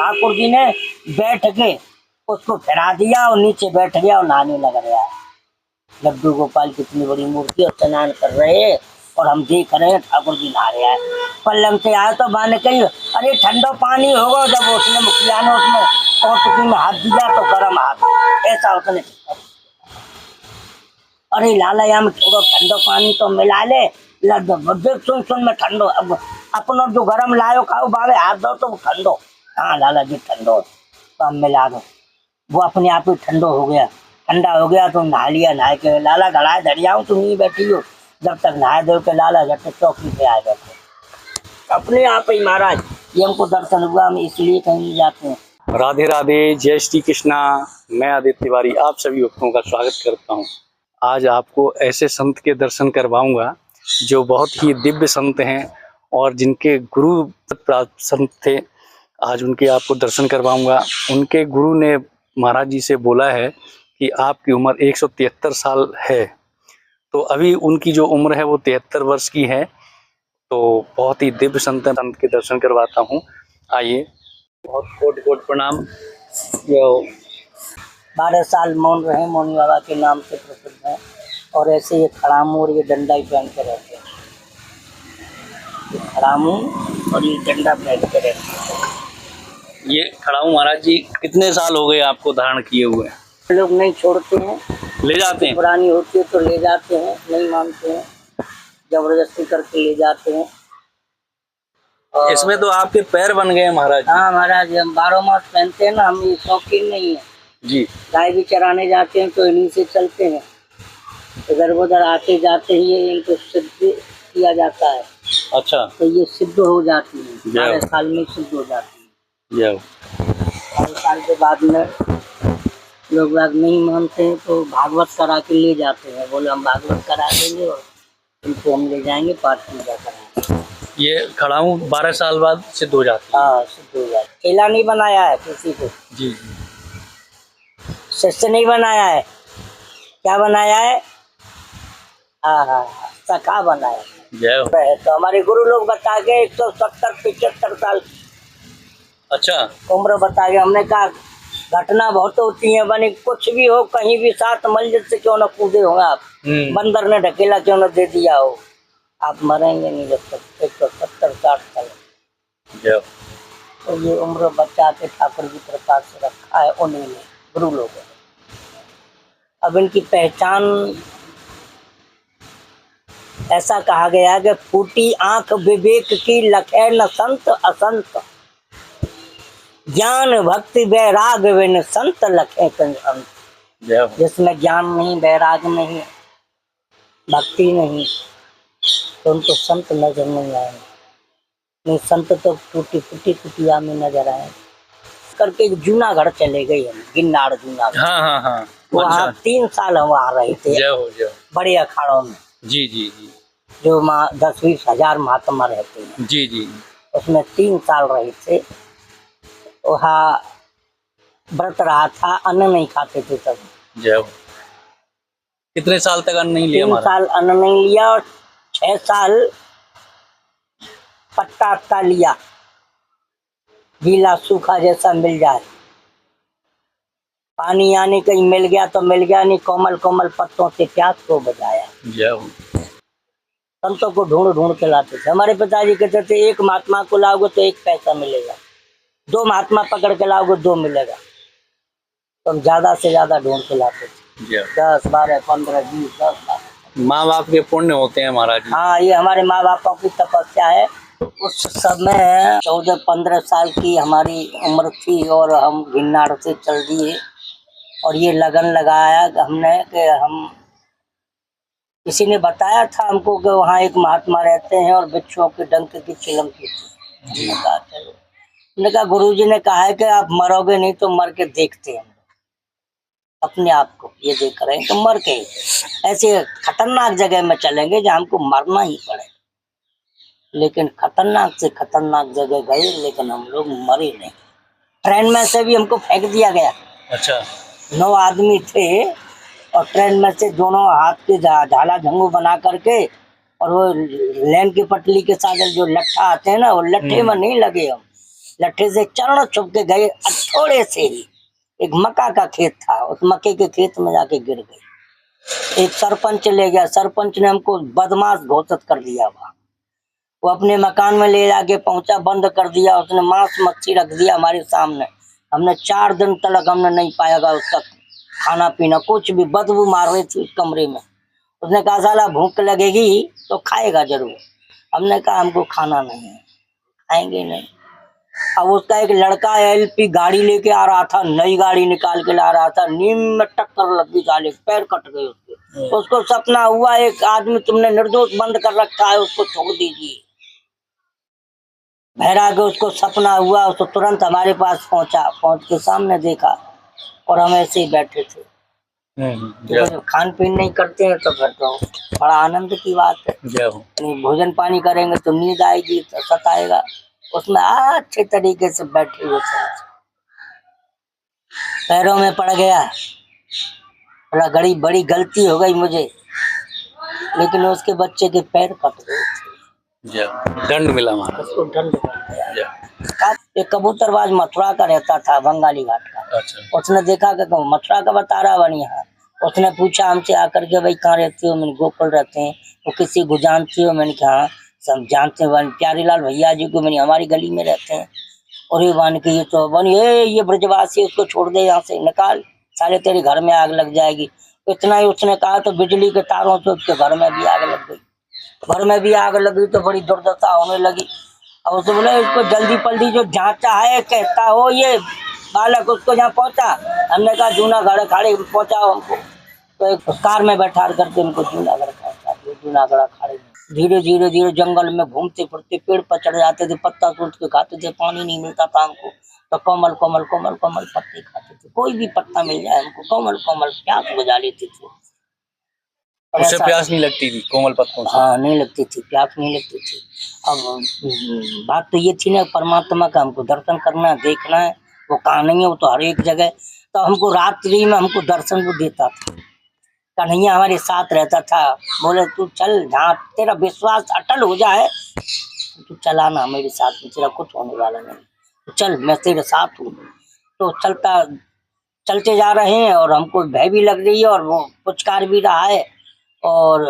ठाकुर जी ने बैठ के उसको फिरा दिया और नीचे बैठ गया और नहाने लग रहा है। लड्डू गोपाल कितनी बड़ी मूर्ति और स्नान कर रहे हैं और हम देख रहे हैं ठाकुर जी नहा रहे हैं। पल्लम से आए तो माँ ने कही अरे ठंडा पानी होगा। जब उसने मुखिया ने उसमें कौटुकी में हाथ दिया तो गर्म हाथ ऐसा उसने अरे लाला यहाँ में थोड़ा ठंडा पानी तो मिला ले। सुन में ठंडो अब अपना जो गर्म लायो खाओ बाबे हाथ दो तो ठंडो। हाँ लाला जी ठंडो तो हम मिला दो। वो अपने आप ही ठंडो हो गया। ठंडा हो गया तो नहा लिया। नहा के लाला गड़ाए धड़िया तुम ही बैठी हो। जब तक नहा दो के लाला झट चौकी पे आ बैठे अपने आप ही। महाराज ये हमको दर्शन हुआ, हम इसलिए कहीं जाते हैं। राधे राधे, जय श्री कृष्णा। मैं आदित्य तिवारी आप सभी भक्तों का स्वागत करता हूं। आज आपको ऐसे संत के दर्शन करवाऊंगा जो बहुत ही दिव्य संत हैं और जिनके गुरु प्राप्त संत थे। आज उनके आपको दर्शन करवाऊंगा। उनके गुरु ने महाराज जी से बोला है कि आपकी उम्र 173 साल है। तो अभी उनकी जो उम्र है वो 73 वर्ष की है। तो बहुत ही दिव्य संत है, संत के दर्शन करवाता हूँ। आइए। बहुत कोटि कोटि प्रणाम। जो 12 साल मौन रहे, मौनी बाबा के नाम से प्रसिद्ध है। और ऐसे ये खड़ामू और ये डंडा ही पहन के रहते हैं। ये खड़ामू और ये डंडा पहन के रहते हैं। ये खड़ाऊ महाराज जी कितने साल हो गए आपको धारण किए हुए? लोग नहीं छोड़ते हैं, ले जाते हैं? पुरानी होती है तो ले जाते हैं, नहीं मानते हैं, जबरदस्ती करके ले जाते हैं। इसमें तो आपके पैर बन गए महाराज। हाँ महाराज, हम 12 मास पहनते हैं ना। हम ये शौकीन नहीं है जी। गाय भी चराने जाते हैं तो इन्हीं से चलते हैं। इधर उधर आते जाते ही इनको सिद्ध किया जाता है। अच्छा। तो ये सिद्ध हो जाती है, 12 साल में सिद्ध हो जाती है। 12 साल के बाद में लोग बाग नहीं मानते हैं तो भागवत करा के ले जाते हैं। बोले हम भागवत करा देंगे और इनको हम ले जाएंगे पाठ पूजा कराएंगे। ये खड़ाऊ 12 साल बाद सिद्ध हो जाती है। हाँ सिद्ध हो जाती है। चेला नहीं बनाया है किसी को, जी। शिष्य नहीं बनाया है। क्या बनाया है? हाँ सखा बनाया है। तो हमारे गुरु लोग बता के 170-75 साल अच्छा उम्र बता के। हमने कहा घटना बहुत होती है, बनी कुछ भी हो, कहीं भी 7 मंजिल से क्यों न कूदे हो आप, बंदर ने ढकेला क्यों न दे दिया हो, आप मरेंगे नहीं जब तक 170-60 साल। तो ये उम्र बचा के ठाकुर जी कृपा से रखा है उन्हीं ने, गुरु लोगों ने। अब इनकी पहचान ऐसा कहा गया कि फूटी आंख विवेक की लखे न संत असंत, ज्ञान भक्ति वैराग बिन संत लखे अंत। जिसमें ज्ञान नहीं, वैराग नहीं, भक्ति नहीं, तो उनको संत नजर नहीं आए। नहीं संत तो टूटी फूटी कुटिया में नजर आए। करके जूनागढ़ चले गए हम, गिन्नार जूनागढ़। हाँ। वहाँ 3 साल हम वहाँ रहे थे। बड़े अखाड़ों में। जी। जो 10-20 हजार महात्मा रहते हैं। जी। उसमें 3 साल रहे थे। वहाँ व्रत रहा था, अन्न नहीं खाते थे तब। कितने साल तक अन्न नहीं लिया? 3 साल अन्न नहीं लिया और 6 साल पत्ता लिया, गीला सूखा जैसा मिल जाए। पानी आने कहीं मिल गया तो मिल गया, नहीं कोमल कोमल पत्तों से प्यास को बजाया। संतों को ढूंढ ढूंढ के लाते थे। हमारे पिताजी कहते थे 1 महात्मा को लाओगे तो 1 पैसा मिलेगा, 2 महात्मा पकड़ के लाओगे 2 मिलेगा। तो हम ज्यादा से ज्यादा ढूंढ के लाते थे। 10, 12, 15, 20, 10 माँ बाप के पुण्य होते हैं महाराज। हाँ ये हमारे माँ बापों की तपस्या है। उस समय 14-15 साल की हमारी उम्र थी और हम गिन्नार से चल दिए। और ये लगन लगाया हमने कि हम, किसी ने बताया था हमको कि वहाँ एक महात्मा रहते हैं और बिच्छुओं के डंक की चिलम की थी। हमने कहा चलो। हमने कहा गुरुजी ने कहा है कि आप मरोगे नहीं तो मर के देखते हैं अपने आप को, ये देख रहे हैं तो मर के ऐसे खतरनाक जगह में चलेंगे जहाँ हमको मरना ही पड़े। लेकिन खतरनाक से खतरनाक जगह गए, लेकिन हम लोग मरे नहीं। ट्रेन में से भी हमको फेंक दिया गया। अच्छा। 9 आदमी थे और ट्रेन में से दोनों हाथ के झाला झंगू बना करके और वो लेन की पटली के साथ जो लट्ठा आते हैं ना, वो लट्ठे में नहीं लगे हम, लट्ठे से चरण छुप के गए, थोड़े से ही एक मक्का का खेत था, उस मक्के के खेत में जाके गिर गए। एक सरपंच ले गया, सरपंच ने हमको बदमाश घोषित कर दिया। वो अपने मकान में ले जाके पहुंचा, बंद कर दिया, उसने मांस मच्छी रख दिया हमारे सामने। हमने 4 दिन तक हमने नहीं पाएगा उसका खाना पीना, कुछ भी बदबू मार रही थी उस कमरे में। उसने कहा साला भूख लगेगी तो खाएगा जरूर। हमने कहा हमको खाना नहीं है, खाएंगे नहीं। अब उसका एक लड़का एलपी गाड़ी लेके आ रहा था, नई गाड़ी निकाल के ला रहा था, नीम में टक्कर लग गई, साले पैर कट गए उसके। उसको सपना हुआ एक आदमी तुमने निर्दोष बंद कर रखा है, उसको छोड़ दीजिए। भैरा के उसको सपना हुआ, उसको तुरंत हमारे पास पहुंचा, पहुंच के सामने देखा और हम ऐसे ही बैठे थे। जब खान पीन नहीं करते हैं तो फिर तो बड़ा आनंद की बात है। भोजन पानी करेंगे तो नींद आएगी, तो सताएगा। उसमें अच्छे तरीके से बैठे हुए थे, पैरों में पड़ गया। बड़ा बड़ी गलती हो गई मुझे, लेकिन उसके बच्चे के पैर कट गए थे। दंड मिला हमारा, उसको दंड मिल गया। एक कबूतरबाज मथुरा का रहता था, बंगाली घाट का। अच्छा। उसने देखा कि मथुरा का बता रहा बनी यहाँ। उसने पूछा हमसे आकर के, भाई कहाँ रहते हो? मैंने गोकुल रहते हैं। वो किसी को जानते हो? मैंने कहा सब जानते हैं, प्यारीलाल भैया जी को, मैंने हमारी गली में रहते हैं। और ये बन के ये तो बनी ये ब्रजवासी, उसको छोड़ दे यहाँ से, निकाल, साले तेरे घर में आग लग जाएगी। इतना ही उसने कहा तो बिजली के तारों से उसके घर में भी आग लग गई। घर में भी आग लगी तो बड़ी दुर्दशा होने लगी। अब उसने बोला इसको जल्दी पल्दी जो जांचा है, कहता हो ये बालक, उसको जहाँ पहुंचा। हमने कहा जूनागढ़ अखाड़े पहुंचाओ हमको। तो एक कार में बैठा करके उनको जूनागढ़ पहुंचा दिया। जूनागढ़ अखाड़े में धीरे धीरे धीरे जंगल में घूमते फिरते, पेड़ पर चढ़ जाते थे, पत्ता तोड़ के खाते थे। पानी नहीं मिलता था हमको तो कोमल कोमल कोमल कोमल पत्ते खाते थे। कोई भी पत्ता मिल जाए हमको कोमल कोमल प्यास बुझा लेती थी। उससे प्यास नहीं लगती थी कोमल पत्तों से? हाँ, नहीं लगती थी, प्यास नहीं लगती थी। अब बात तो ये थी ना, परमात्मा का हमको दर्शन करना है, देखना है। वो कहाँ नहीं है, वो तो हर एक जगह। तो हमको रात्रि में हमको दर्शन वो देता था। कन्हैया हमारे साथ रहता था। बोले तू चल, जहाँ तेरा विश्वास अटल हो जाए तू चलाना मेरे साथ में, तेरा कुछ होने वाला नहीं, तो चल मैं तेरे साथ हूँ। तो चलते जा रहे हैं और हमको भय भी लग रही है और वो पुचकार भी रहा है। और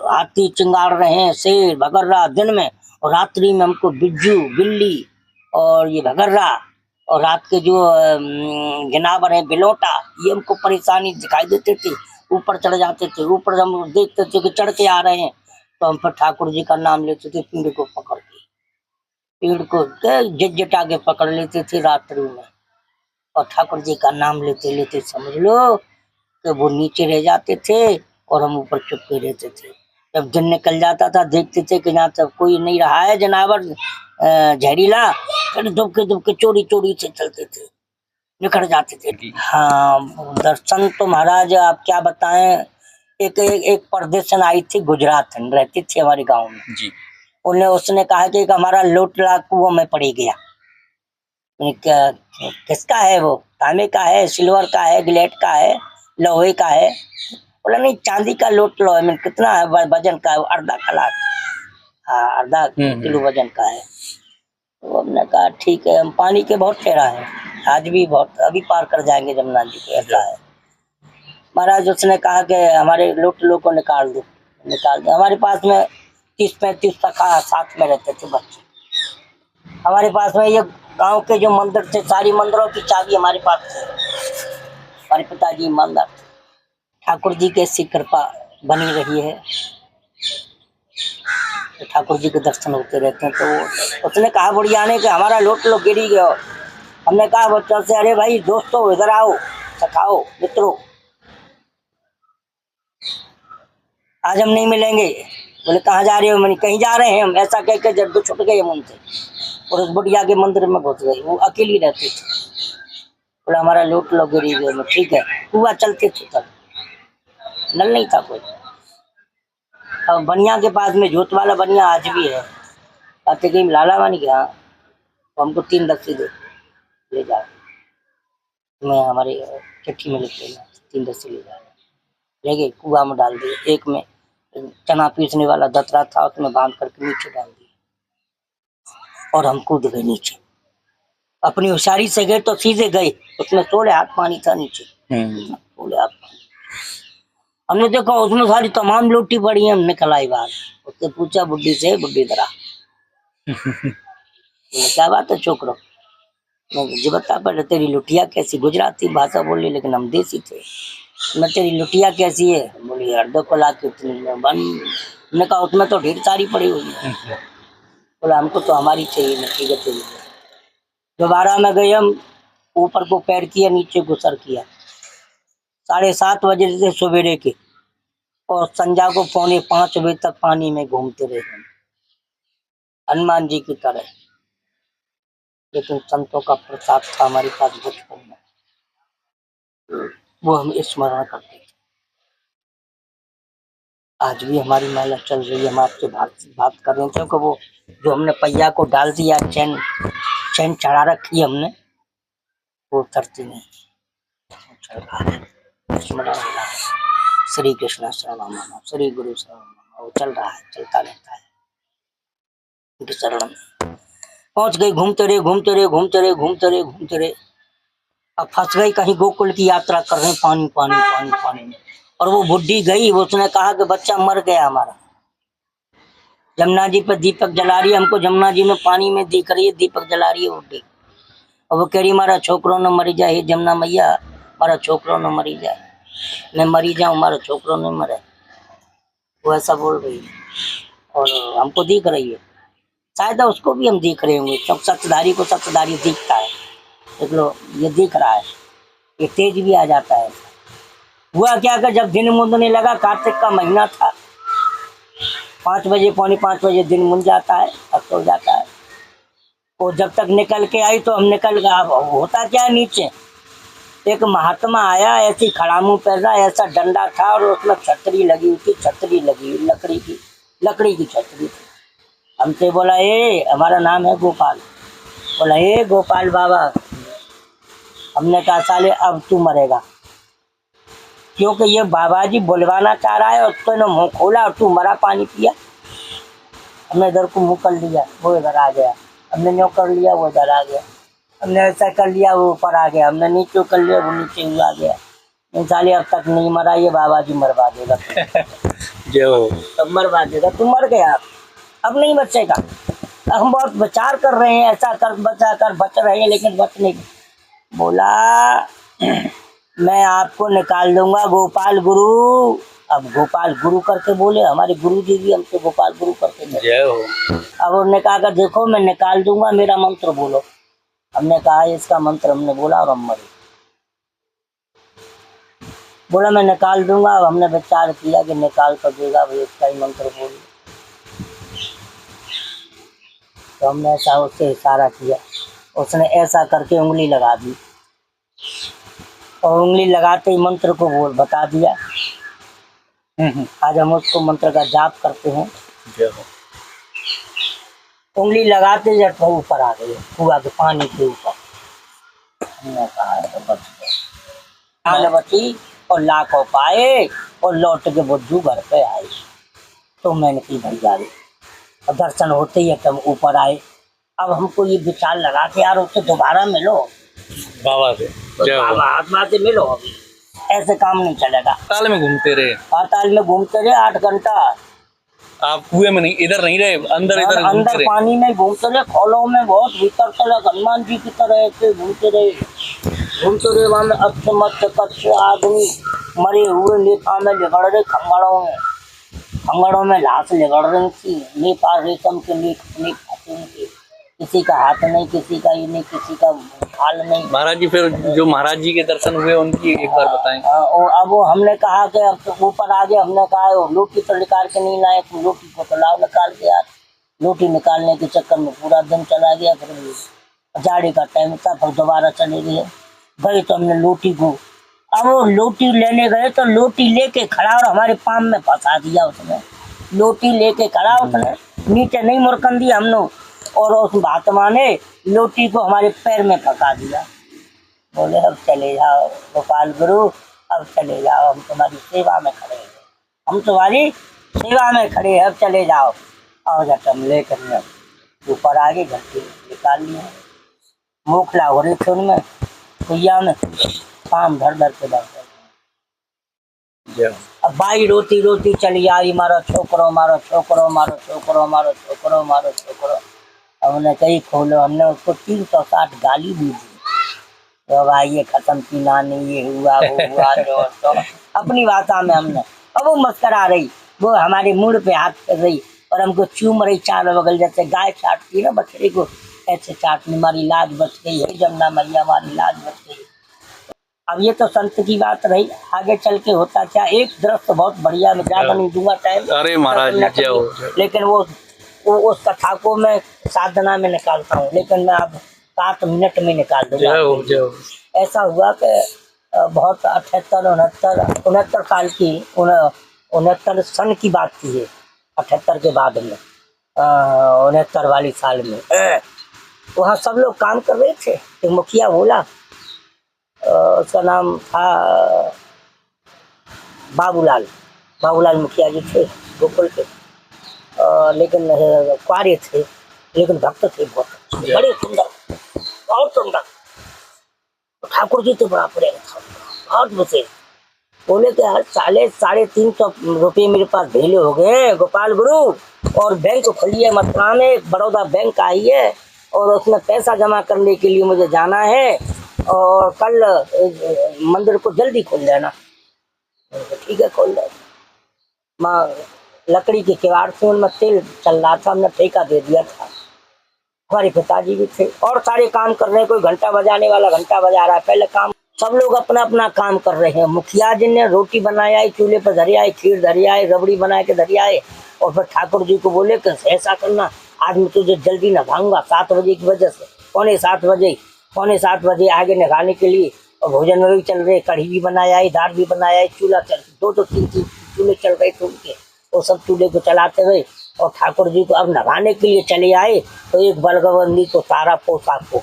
हाथी चिंगाड़ रहे हैं, शेर भगर रहा दिन में, और रात्रि में हमको बिज्जू बिल्ली और ये भगर रहा। और रात के जो जनावर है बिलोटा, ये हमको परेशानी दिखाई देते थे। ऊपर चढ़ जाते थे, ऊपर हम देखते थे कि चढ़ के आ रहे हैं, तो हम फिर ठाकुर जी का नाम लेते थे, पेड़ को पकड़ के, पेड़ को झटझटा के पकड़ लेते थे रात्रि में। और ठाकुर जी का नाम लेते लेते समझ लो कि वो नीचे रह जाते थे और हम ऊपर चुपके रहते थे। जब दिन निकल जाता था देखते थे कि यहाँ तब कोई नहीं रहा है जनावर जहरीला, फिर दुबके चोरी चोरी से चलते थे, निकल जाते थे। हाँ, दर्शन तो महाराज आप क्या बताएं। एक परदेशन आई थी, गुजरात रहती थी हमारे गांव में जी। उसने कहा कि एक लोटला कुओं में पड़ी गया। किसका है वो? तांबे का है, सिल्वर का है, गिलेट का है, लोहे का है? बोला नहीं, चांदी का लोट लो है। कितना है वजन का है? अर्धा कलाक, हाँ अर्धा किलो वजन का है। तो हमने कहा ठीक है। हम पानी के बहुत ठहरा है, आज भी बहुत, अभी पार कर जाएंगे जमुना जी को, ऐसा है महाराज। उसने कहा कि हमारे लोट लो को निकाल दो। हमारे पास में 30-35 सखा साथ में रहते थे बच्चे। हमारे पास में ये गांव के जो मंदिर थे, सारी मंदिरों की चाबी हमारे पास थी। हमारे पिताजी ईमानदार थे। ठाकुर जी की ऐसी कृपा बनी रही है, तो ठाकुर जी के दर्शन होते रहते हैं। तो उसने कहा बुढ़िया ने कि हमारा लोट लो गिरी गयो। हमने कहा बच्चों से, अरे भाई दोस्तों इधर आओ, सखाओ मित्रों, आज हम नहीं मिलेंगे। बोले कहाँ जा रहे हो? मैंने कहीं जा रहे हैं हम, ऐसा कह के जब छुट गए हम उनसे और उस बुढ़िया के मंदिर में घुस गई। वो अकेली रहती थी। बोला हमारा लोट लो गिरी गए। ठीक है, हुआ चलते थे, तब नल नहीं था कोई। अब बनिया के पास में जोत वाला बनिया आज भी है। कहते कि लाला बन गया, तो हमको 3 रस्सी दे ले जाओ, मैं हमारे चिट्ठी में लिख लेना, 3 रस्सी ले जाओ। ले गए, कुआ में डाल दिए। एक में चना पीसने वाला दतरा था, उसमें बांध करके नीचे डाल दिया और हम कूद गए नीचे। अपनी होशियारी से गए तो सीधे गए, उसमें थोड़े हाथ पानी था नीचे, थोड़े हाथ पानी। हमने देखा उसमें सारी तमाम लोटी पड़ी है, हमने खलाई बाहर। उससे पूछा बुड्ढी से, बुड्ढी तरह क्या बात है छोकरो, जी बता पहले तेरी लुटिया कैसी, गुजराती भाषा बोली लेकिन हम देसी थे। मैं तेरी लुटिया कैसी है, बोली अर्धो को ला के हमने कहा उसमें तो ढेर सारी पड़ी हुई है। बोला हमको तो हमारी चाहिए, मैं ठीक है तेरी। दोबारा में गए हम, ऊपर को पैर किया, नीचे को सर किया। 7:30 बजे से सवेरे के और संजा को 4:45 बजे तक पानी में घूमते रहे हम, हनुमान जी की तरह। लेकिन संतों का प्रसाद था हमारे पास बचपन में, वो हम स्मरण करते थे। आज भी हमारी महिला चल रही है, हम आपसे बात कर रहे थे। वो जो हमने पहिया को डाल दिया, चैन चढ़ा रखी है हमने, वो उतरती नहीं, चल रहा है, स्मरण हो रहा है, श्री कृष्ण शरणम मम, श्री गुरु शरणम मम, वो चल रहा है, चलता रहता है उनके शरण में। पहुंच गई, घूमते रहे घूमते रहे घूमते रहे घूमते रहे घूमते रहे। अब फंस गई कहीं, गोकुल की यात्रा कर रहे, पानी पानी पानी पानी में। और वो बुढ़ी गई, उसने कहा कि बच्चा मर गया हमारा। जमुना जी पे दीपक जला रही है, हमको जमुना जी में पानी में दिख रही है, दीपक जला रही है बुढ़ी। और वो कह रही मारा छोकरो न मरी जाए, हे जमुना मैया मारा छोकरो न मरी जाए, मैं मरी जाऊं मारा छोकरो न मरे, वो ऐसा बोल रही है। और हमको दिख रही है, शायद उसको भी हम दिख रहे होंगे, सब सत्ताधारी को सत्ताधारी दिखता है, देख लो ये दिख रहा है, ये तेज भी आ जाता है। हुआ क्या कि जब दिन मुंदने लगा, कार्तिक का महीना था, 5 बजे 4:45 बजे दिन मुंद जाता है, अब सो जाता है। वो जब तक निकल के आई तो हम निकल गया। होता क्या है, नीचे एक महात्मा आया, ऐसी खड़ामू पैदा, ऐसा डंडा था और उसमें छतरी लगी हुई थी, छतरी लगी हुई लकड़ी की छतरी थी। हमसे बोला ए, हमारा नाम है गोपाल, बोला ए गोपाल बाबा। हमने कहा साले अब तू मरेगा, क्योंकि ये बाबा जी बुलवाना चाह रहा है और तूने मुँह खोला और तू मरा, पानी पिया। हमने इधर को मुँह कर लिया, वो इधर आ गया, हमने न्यों कर लिया, वो इधर आ गया, हमने ऐसा कर लिया, वो ऊपर आ गया, हमने नीचे कर लिया, वो नीचे हुआ गया। साले अब तक नहीं मरा, ये बाबा जी मरवा देगा जो तब मरवा देगा, तू मर गया अब नहीं बचेगा। हम बहुत विचार कर रहे हैं, ऐसा कर बचा कर बच रहे हैं, लेकिन बच नहीं। बोला मैं आपको निकाल दूंगा गोपाल गुरु। अब गोपाल गुरु करके बोले, हमारे गुरु जी भी हमसे गोपाल गुरु करके बोले। अब उन्होंने कहा कि देखो मैं निकाल दूंगा, मेरा मंत्र बोलो। हमने कहा इसका मंत्र, हमने बोला और हम मरे। बोला मैं निकाल दूंगा। अब हमने विचार किया कि निकाल कर देगा भाई, इसका ही मंत्र बोल। तो हमने ऐसा उससे इशारा किया, उसने ऐसा करके उंगली लगा दी और उंगली लगाते ही मंत्र को बोल बता दिया। आज हम उसको मंत्र का जाप करते हैं। उंगली लगाते जब वो ऊपर आ गई, कुआ के पानी के ऊपर। हमने कहा तो बच गए, बची और लाखों पाए और लौट के बुद्धू घर पे आए। तो मैंने की भैया और दर्शन होते ही हम ऊपर आए। अब हमको ये विचार लगा कि यार उससे दोबारा मिलो, बाबा से, बाबा आत्मा से मिलो, अभी ऐसे काम नहीं चलेगा। पाताल में घूमते रहे, पाताल में घूमते रहे 8 घंटा। आप कुएं में नहीं, इधर नहीं रहे, अंदर पानी में घूमते रहे, खोलों में बहुत भीतर तक हनुमान जी की तरह ऐसे घूमते रहे। वहां में अक्षमत कच्छ आदमी मरे हुए लेखा में लिगड़ रहे, खंगड़ों में लाश लिगड़ रही थी, नेपाल रेशम के लेख किसी का हाथ नहीं, किसी का ये नहीं, किसी का हाल नहीं। महाराज जी फिर जो महाराज जी के दर्शन हुए उनकी एक बार बताएं। और अब वो हमने कहा कि अब तो ऊपर आ गए, हमने कहा लोटी तो निकाल के नहीं लाए, तुम लोटी को तो लाओ निकाल के। यार लोटी निकालने के चक्कर में पूरा दिन चला गया। फिर जाड़े का टाइम था, फिर दोबारा चले गए तो हमने लोटी को, अब वो लोटी लेने गए तो लोटी लेके खड़ा और हमारे पाम में फंसा दिया उसने। लोटी लेके खड़ा, उसने नीचे नहीं मुरकन दिया हमने, और उस महात्मा ने लोटी को हमारे पैर में फंसा दिया। बोले अब चले जाओ गोपाल गुरु, अब चले जाओ, हम तुम्हारी सेवा में खड़े हैं, हम तुम्हारी सेवा में खड़े हैं, अब चले जाओ। और जब हम लेकर ऊपर आगे घंटी निकाल लिया। मोखला हो रहे थे उनमें भैया में काम धर धर के बैठ गए। अब बाई रोती रोती चली आई, मारो छोकरो मारो छोकरो मारो छोकरो मारो छोकरो मारो छोकरो। हमने कही खोलो, हमने उसको 360 गाली भी दी। तो अब आइए खत्म की नानी, ये हुआ वो हुआ तो अपनी भाषा में हमने। अब वो मस्करा रही, वो हमारे मुंह पे हाथ कर रही और हमको चूम रही चार बगल, जैसे गाय चाटती है ना बछड़े को, ऐसे चाटनी। हमारी लाज बच गई है जमुना मैया, हमारी लाज बच गई। अब ये तो संत की बात रही, आगे चल के होता क्या। एक दृश्य बहुत बढ़िया, मैं ज्यादा नहीं दूंगा टाइम, अरे महाराज लेकिन वो उस कथा को मैं साधना में निकालता हूँ, लेकिन मैं अब 7 मिनट में निकाल दूंगा। ऐसा हुआ कि बहुत 68 69 साल की 69 सन की बात थी ये, 78 के बाद में 69 वाली साल में वहाँ सब लोग काम कर रहे थे। एक मुखिया बोला, उसका नाम था बाबूलाल मुखिया जी थे गोकुल के, लेकिन कुआरे थे, लेकिन भक्त थे बहुत, बड़े सुंदर, बहुत सुंदर। ठाकुर जी तो बड़ा प्रेम था, बहुत विशेष। बोले कि यार 350 रुपये मेरे पास भेले हो गए गोपाल गुरु, और बैंक खुली है मथुरा में, बड़ौदा बैंक आई है, और उसमें पैसा जमा करने के लिए मुझे जाना है, और कल मंदिर को जल्दी खोल देना। ठीक है खोल दे। माँ लकड़ी के किवाड़ से उनमें तेल चल रहा था, हमने ठेका दे दिया था। हमारे पिताजी भी थे और सारे काम कर रहे हैं, कोई घंटा बजाने वाला घंटा बजा रहा है। पहले काम सब लोग अपना अपना काम कर रहे हैं। मुखिया जी ने रोटी बनाई आई, चूल्हे पर धरी आई, खीर धरी आई, रबड़ी बना के धरी आए, और फिर ठाकुर जी को बोले कि ऐसा करना, आज मैं तुझे जल्दी नभाऊंगा 7 बजे की वजह से। पौने सात बजे आगे नहाने के लिए, और भोजन में भी चल रहे, कढ़ी भी बनाया आई, दाल भी बनाया आई, चूल्हा चल 2-3 चूल्हे चल रहे थे उनके, वो सब चूल्हे को चलाते हुए, और ठाकुर जी को अब नहाने के लिए चले आए। तो एक बलगबंदी को तारा पोशाक को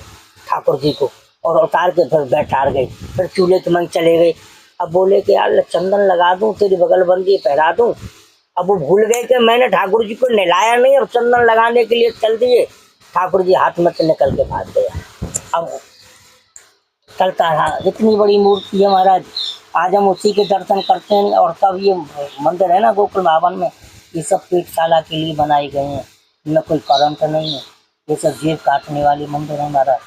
ठाकुर जी को, और उतार के फिर बैठा गए, फिर चूल्हे के मंग चले गए। अब बोले कि यार चंदन लगा दूं, तेरी बगलबंदी पहरा दूं। अब वो भूल गए कि मैंने ठाकुर जी को नहलाया नहीं, और चंदन लगाने के लिए चल दिए। ठाकुर जी हाथ में से निकल के भाग गया। अब चलता रहा, इतनी बड़ी मूर्ति है महाराज, आज हम उसी के दर्शन करते हैं। और सब ये मंदिर है ना गोकुल भवन में, ये सब पेटशाला के लिए बनाए गए हैं, इनमें कोई करंट नहीं है, ये सब जेब काटने वाले मंदिर है महाराज।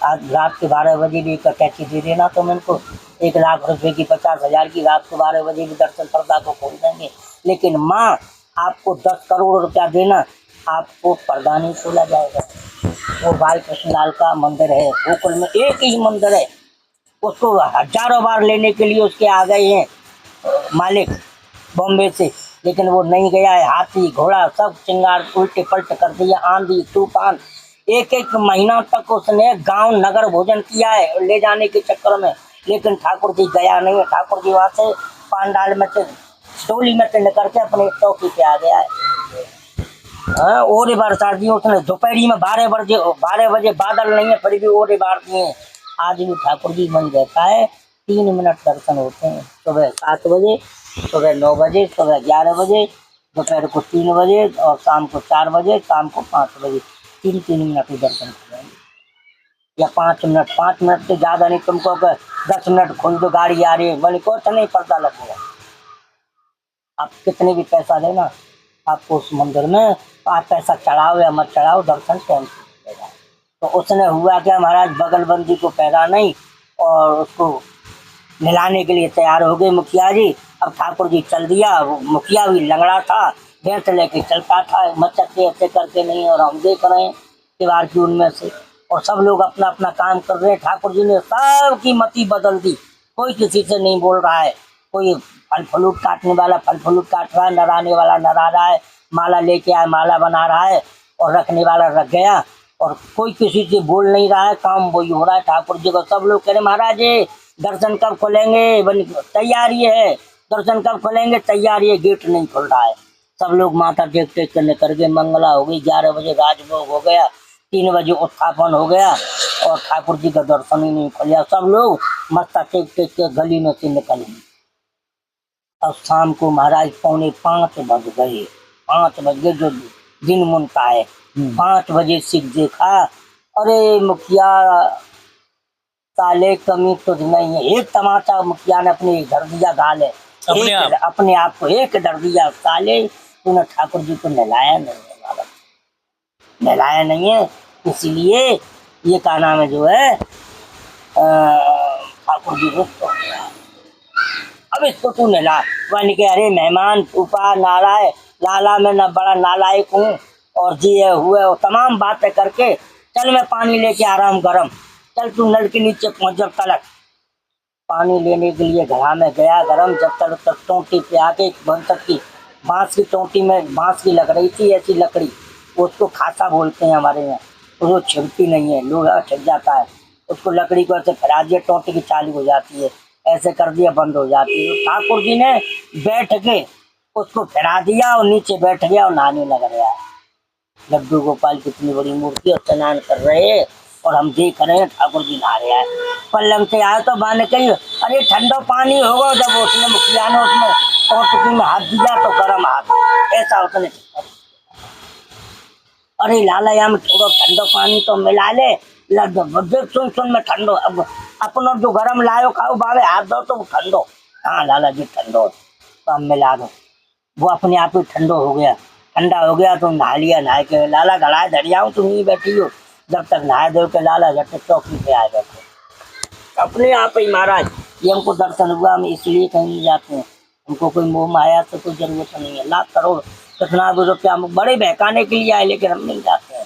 आज रात के 12 बजे भी एक टैक्सी दे देना तो मैं इनको 1 लाख रुपए की 50,000 की रात को 12 बजे भी दर्शन पर्दा को खोल देंगे। लेकिन माँ आपको 10 करोड़ रुपया देना, आपको पर्दा नहीं खोला जाएगा। वो बाल कृष्णलाल का मंदिर है गोकुल में, एक ही मंदिर है, उसको हजारों बार लेने के लिए उसके आ गए हैं मालिक बॉम्बे से, लेकिन वो नहीं गया है। हाथी घोड़ा सब चिंगार उल्टे पलट कर दिया, आंधी तूफान, एक महीना तक उसने गांव नगर भोजन किया है ले जाने के चक्कर में, लेकिन ठाकुर जी गया नहीं है। ठाकुर जी वहाँ से पांडाल में से डोली में से निकल के अपने चौकी पे आ गया है। ओरे बरसात दी उसने दोपहरी में 12 बजे बादल नहीं है फिर भी ओरे बार दिए। आज भी ठाकुर जी मन रहता है, 3 मिनट दर्शन होते हैं, सुबह 7 बजे, सुबह 9 बजे, सुबह 11 बजे, दोपहर को 3 बजे, और शाम को 4 बजे, शाम को 5 बजे। 3 मिनट ही दर्शन करेंगे, या 5 मिनट से ज़्यादा नहीं। तुमको 10 मिनट खोल दो, गाड़ी आ रही है, बोले कुछ नहीं, पर्दा लगेगा। आप कितने भी पैसा देना, आपको उस मंदिर में आप पैसा चढ़ाओ या मत चढ़ाओ, दर्शन कैंसिल होगा। तो उसने हुआ क्या महाराज, बगलबंदी को पहरा नहीं, और उसको मिलाने के लिए तैयार हो गए मुखिया जी। अब ठाकुर जी चल दिया, मुखिया भी लंगड़ा था, भैंस लेके चलता था, मचकते ऐसे करके नहीं, और हम देख रहे हैं दीवार की उनमें से, और सब लोग अपना अपना काम कर रहे हैं। ठाकुर जी ने सबकी मति बदल दी, कोई किसी से नहीं बोल रहा है, कोई फल फ्रूट काटने वाला फल फ्रूट काट रहा है, नराने वाला नरा रहा है, माला लेके आया माला बना रहा है, और रखने वाला रख गया, और कोई किसी से बोल नहीं रहा है, काम वही हो रहा है ठाकुर जी को। सब लोग कह रहे महाराज दर्शन कब खोलेंगे, तैयारी है, दर्शन कब खोलेंगे, तैयारी है, गेट नहीं खुल रहा है। सब लोग माथा टेक टेक करने कर गए, मंगला हो गई, 11 बजे राजभोग हो गया, 3 बजे उत्थापन हो गया, और ठाकुर जी का दर्शन ही नहीं खुला। सब लोग मत्था टेक टेक के गली में से निकल गए। अब शाम को महाराज 4:45 बज गए, 5 बज गए, जो दिन मुनता है। 5 बजे सिख देखा, अरे मुखिया साले कमी तो नहीं है, एक तमाचा मुखिया ने अपने धर दिया गाले, अपने आप को एक डर दिया। साले तूने ठाकुर जी को नहलाया नहीं है बाबा, नहलाया नहीं है, इसीलिए ये का नाम है जो है ठाकुर जी रुष्ट हो गया। अब इसको तू नहला। वन के अरे मेहमान फूफा नालाय लाला मैं न बड़ा नालायक हूँ और जी हुए और तमाम बातें करके चल मैं पानी लेके आ रहा हूँ गरम, चल तू नल के नीचे पहुंच। जब तलक पानी लेने के लिए घड़ा में गया गरम, जब तक टोंटी पे आके बंसक की बांस की टोंटी में बांस की लग रही थी ऐसी लकड़ी, उसको खासा बोलते हैं हमारे यहाँ, वो छिड़ती नहीं है, लोहा छिड़ जाता है, उसको लकड़ी को ऐसे फैला दिया, टोंटी की चालू हो जाती है, ऐसे कर दिया बंद हो जाती है। तो ठाकुर जी ने बैठ के उसको फैला दिया और नीचे बैठ गया और नहाने लग रहा है। लड्डू गोपाल कितनी बड़ी मूर्ति और स्नान कर रहे हैं और हम देख रहे हैं ठाकुर जी नहा रहे हैं। पल्लम से आए तो बाने कही अरे ठंडा पानी होगा, जब उसने मुखिया ने उसमें टोटकी में हाथ दिया तो गर्म हाथ ऐसा उसने, अरे लाला यहाँ में थोड़ा ठंडा पानी तो मिला ले, सुन सुन में ठंडो, अब अपना जो गरम लायो खाओ बावे हाथ दो तो ठंडो, हाँ लाला जी ठंडो तो हम मिला दो, वो अपने आप ही ठंडो हो गया, ठंडा हो गया तो नहा लिया। नहा के लाला गड़ाए धड़ियाऊँ तुम ही बैठी हो, जब तक नहाए दो के लाला झट चौकी पे आए बैठे अपने आप ही। महाराज ये हमको दर्शन हुआ, हम इसलिए कहीं नहीं जाते हैं, हमको कोई मोह माया से कोई जरूरत नहीं है। लाख करोड़ कितना भी रुपया हम बड़े बहकाने के लिए आए, लेकिन हम नहीं जाते हैं,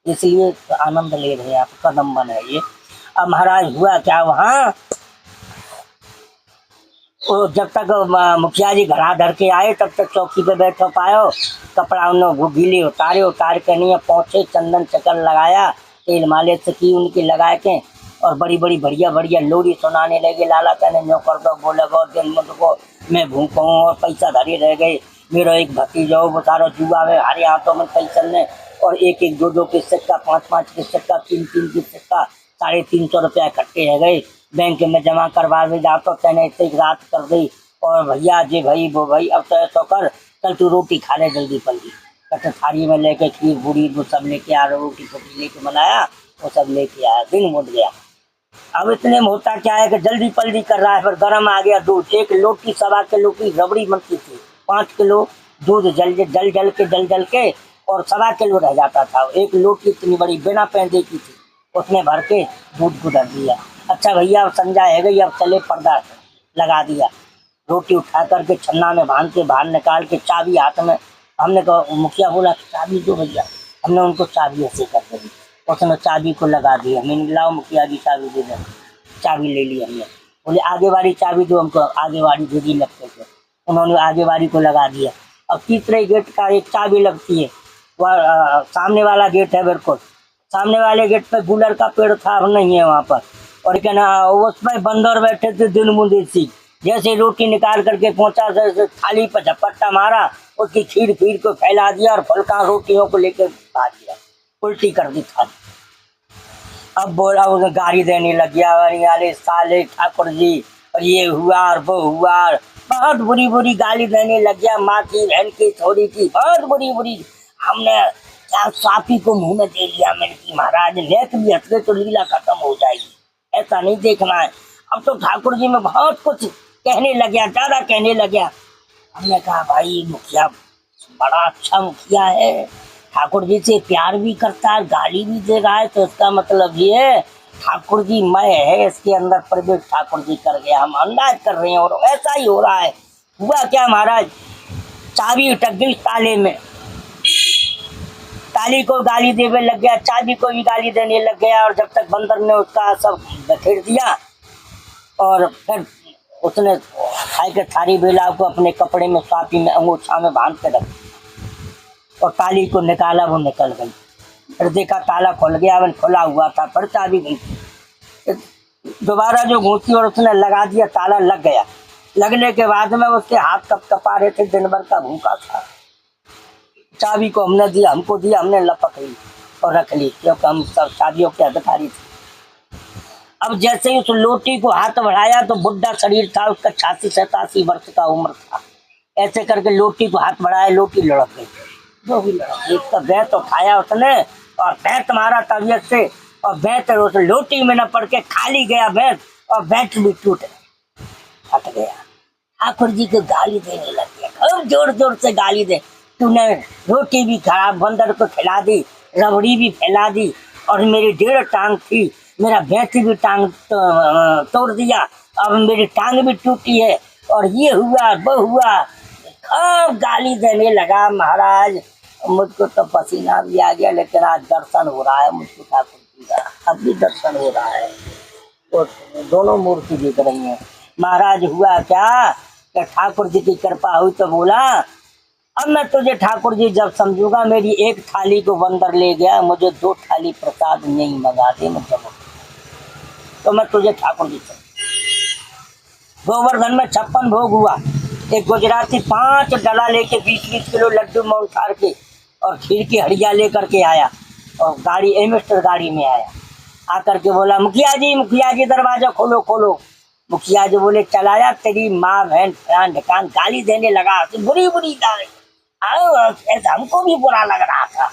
इसलिए आनंद ले रहे हैं। आप कदम बन है ये। अब महाराज हुआ क्या वहाँ, वो जब तक मुखिया जी घड़ा धर के आए तब तक चौकी पे बैठो पायो, कपड़ा उन्होंने गीले उतारे, उतार के नहीं पहुँचे, चंदन चक्कर लगाया, तेल मालिश से की उनकी लगा के और बड़ी बड़ी बढ़िया बढ़िया लोरी सुनाने लगे। लाला कहने न्यो कर दो, बोले गो दिन मुझको मैं भूखा हूँ और पैसा धरे रह गए, मेरा एक भतीजा वो सारा जुआ में हमारे हाथों में पैसा ने, और एक एक दो दो के सिक्का, पाँच पाँच के सिक्का, तीन तीन के सिक्का, 350 रुपया इकट्ठे रह गए, बैंक में जमा करवा दे जातो तेने एक रात कर दी। और भैया जी भाई वो भाई अब तो ऐसा कर, चल तू रोटी खा ले जल्दी पल्ली, कट थाली में लेके खीर पूरी वो सब लेके आ रहा, रोटी छोटी लेके बनाया वो सब लेके आया, दिन मुड़ गया। अब इतने में होता क्या है कि जल्दी पल्दी कर रहा है, फिर गर्म आ गया दूध, 1 लोटी 1.25 किलो की रबड़ी बनती थी, 5 किलो दूध जल जल के और 1.25 किलो रह जाता था। 1 लोटी इतनी बड़ी बिना पैंदे की थी, उसमें भर के दूध को धर दिया। अच्छा भैया अब संजा है गई, अब चले पर्दा लगा दिया, रोटी उठा करके छन्ना में बांध के बाहर निकाल के चाबी हाथ में, हमने कहा मुखिया बोला चाबी दो भैया, हमने उनको चाबी ऐसे कर दी, उसने चाबी को लगा दिया, मैंने लाओ मुखिया जी चाबी दे दो, चाबी ले ली हमने, बोले आगे वाली चाबी दो हमको, आगे वाली दे दी लगते थे, उन्होंने आगे वाली को लगा दिया। अब तीसरे गेट का एक चाबी लगती है, वह सामने वाला गेट है, बिल्कुल सामने वाले गेट पे गुलर का पेड़ था, नहीं है वहाँ पर, और क्या ना उसमें बंदर बैठे थे दिन मुंदेसी, जैसे रोटी निकाल करके पहुंचा थाली पर झपट्टा मारा, उसकी खीर को फैला दिया और फुलका रोटियों को लेकर भाग दिया, उल्टी कर दी थाली। अब बोला उसे गाड़ी देने लग गया, अरे साले ठाकुर जी और ये हुआ और वो हुआ, बहुत बुरी बुरी गाली देने लग गया, माँ की बहन की थोड़ी की बहुत बुरी बुरी। हमने सापी को मुंह में दे लिया, मैंने की महाराज लेख भी हंसले तो लीला खत्म हो जाएगी, ऐसा नहीं देखना है। अब तो ठाकुर जी में बहुत कुछ कहने लग गया, ज्यादा कहने लग गया। हमने कहा भाई मुखिया बड़ा अच्छा मुखिया है, ठाकुर जी से प्यार भी करता है, गाली भी दे रहा है, तो इसका मतलब ये ठाकुर जी मैं है, इसके अंदर प्रवेश ठाकुर जी कर गया, हम अंदाज कर रहे हैं और ऐसा ही हो रहा है। हुआ क्या महाराज, चाबी अटक गई ताले में, ताली को गाली देने लग गया, चाबी को भी गाली देने लग गया, और जब तक बंदर ने उसका सब बखेर दिया और फिर उसने खाई के थारी बेला को अपने कपड़े में सापी में अंगूठा में बांध के रख और ताली को निकाला, वो निकल गई। फिर देखा ताला खुल गया, वो खुला हुआ था, फिर चाबी गई, दोबारा जो घूसी और उसने लगा दिया, ताला लग गया। लगने के बाद में उसके हाथ कपा रहे थे, दिन भर का भूखा था। चाबी को हमने दिया, हमको दिया, हमने लपक ली और रख ली, क्योंकि हम सब चाबियों के अधिकारी थे। अब जैसे ही उस लोटी को हाथ बढ़ाया तो बुढ़ा शरीर था उसका, 86-87 वर्ष का उम्र था। ऐसे करके लोटी को हाथ बढ़ाया, लोटी लड़क गई, जो भी लड़क गई, इसका बैत उठाया उसने और बैत मारा तबीयत से और भैंस उस लोटी में न पड़ के खाली गया भैंस, और भैंस भी टूट फट गया। ठाकुर जी को गाली देने लग गया, खूब जोर जोर से गाली दे, तूने रोटी भी खराब बंदर को खिला दी, रबड़ी भी फैला दी, और मेरी 1.5 टांग थी, मेरा भैंस भी टांग तोड़ दिया, अब मेरी टांग भी टूटी है, और ये हुआ वो हुआ। खूब गाली देने लगा महाराज। मुझको तो पसीना भी आ गया, लेकिन आज दर्शन हो रहा है मुझको ठाकुर जी का, अब भी दर्शन हो रहा है, तो दोनों मूर्ति दिख रही हैं। महाराज हुआ क्या कि ठाकुर जी की कृपा हुई तो बोला, अब मैं तुझे ठाकुर जी जब समझूंगा, मेरी 1 थाली को बंदर ले गया, मुझे 2 थाली प्रसाद नहीं मंगा दे, मैं जब तो मैं तुझे ठाकुर जी समझ। गोवर्धन में 56 भोग हुआ। एक गुजराती 5 डला लेके 20-20 किलो लड्डू मोल उतार के और खीर की हड़िया लेकर के आया, और गाड़ी एमिस्टर गाड़ी में आया, आकर के बोला मुखिया जी दरवाजा खोलो खोलो। मुखिया जी बोले चलाया तेरी माँ बहन फलान ढकान, गाली देने लगा, बुरी बुरी गाली। ऐसा हमको भी बुरा लग रहा था।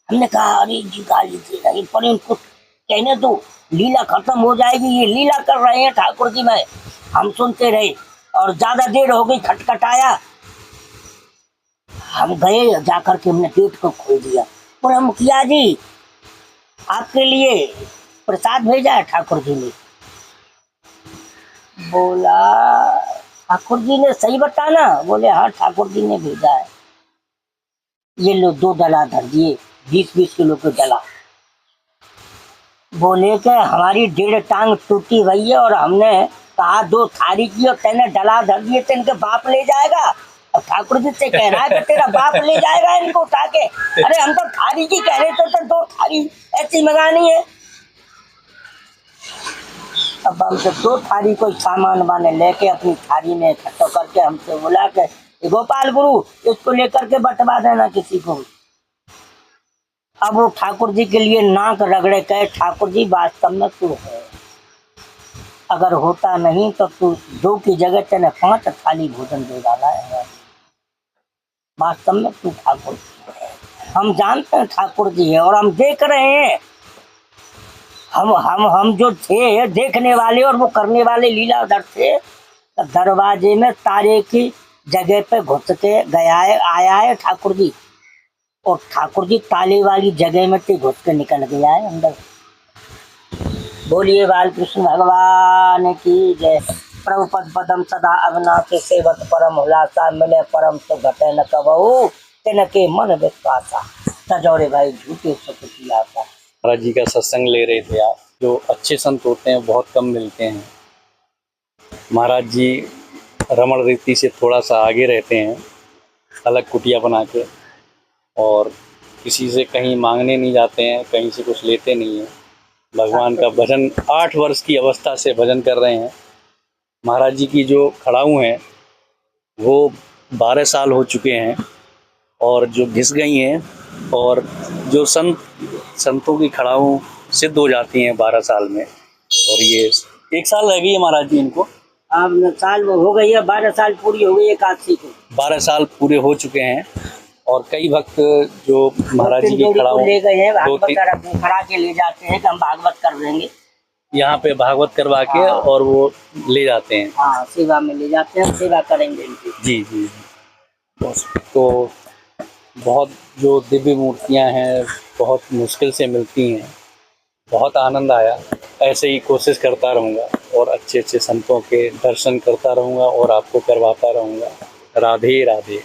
हमने कहा अरे जी गाली दे रही, पर इनको कहने दो, लीला खत्म हो जाएगी, ये लीला कर रहे हैं ठाकुर जी में। हम सुनते रहे और ज्यादा देर हो गई, खटखटाया, हम गए, जाकर के हमने गेट को खोल दिया। बोला मुखिया जी आपके लिए प्रसाद भेजा है ठाकुर जी ने। बोला ठाकुर जी ने सही बताना? बोले हाँ ठाकुर जी ने भेजा है। ये लो 2 डला धर दिए, 20-20 किलो के डला। बोले कि हमारी 1.5 टांग टूटी हुई है, और हमने कहा 2 थाली की, और तेने डला धर दिए, तो इनके बाप ले जाएगा। अब ठाकुर जी से कह रहा है कि तेरा बाप ले जाएगा इनको उठा के। अरे हम तो थाली की कह रहे थे, तो 2 थाली ऐसी मंगानी है। अब हमसे 2 थाली कोई सामान वाने लेके अपनी थाली में इकट्ठा करके हमसे बोला कि गोपाल गुरु इसको लेकर के बंटवा देना किसी को। अब वो ठाकुर जी के लिए नाक रगड़े कहे ठाकुर जी वास्तव में तू है, अगर होता नहीं तो तू 2 की जगह तेने 5 थाली भोजन दे डाला है। वास्तव में तू ठाकुर जी है, हम जानते हैं ठाकुर जी है, और हम देख रहे हैं। हम जो थे देखने वाले और वो करने वाले लीलाधर थे। दरवाजे में तारे की जगह पे घुस के आया है ठाकुर जी, और ठाकुर जी ताले वाली जगह में से घुस के निकल गया है अंदर। बोलिए बालकृष्ण भगवान की जय। प्रभु पद पदम सदा अविनाशी सेवत परम हुलासा, मिले परम तो घटे न कबहू, तिनके मन विश्वासा, सजौरे भाई झूठे सुख की आशा। महाराज जी का सत्संग ले रहे थे आप। जो अच्छे संत होते हैं बहुत कम मिलते हैं। महाराज जी रमण रीति से थोड़ा सा आगे रहते हैं, अलग कुटिया बना के, और किसी से कहीं मांगने नहीं जाते हैं, कहीं से कुछ लेते नहीं हैं। भगवान का भजन 8 वर्ष की अवस्था से भजन कर रहे हैं। महाराज जी की जो खड़ाऊ हैं वो 12 साल हो चुके हैं, और जो घिस गई हैं, और जो संतों की खड़ाऊ सिद्ध हो जाती हैं 12 साल में, और ये 1 साल रह गई है महाराज जी इनको। अब साल वो हो गई है, 12 साल पूरी हो गई एकादशी को, 12 साल पूरे हो चुके हैं। और कई भक्त जो महाराज जी की खड़ाऊ ले गए हैं, खड़ा के ले जाते हैं कि हम भागवत कर देंगे, यहाँ पे भागवत करवा के और वो ले जाते हैं। हाँ सेवा में ले जाते हैं, सेवा करेंगे इनकी। जी जी। तो बहुत जो दिव्य मूर्तियाँ हैं बहुत मुश्किल से मिलती हैं। बहुत आनंद आया। ऐसे ही कोशिश करता रहूँगा और अच्छे अच्छे संतों के दर्शन करता रहूँगा और आपको करवाता रहूँगा। राधे राधे।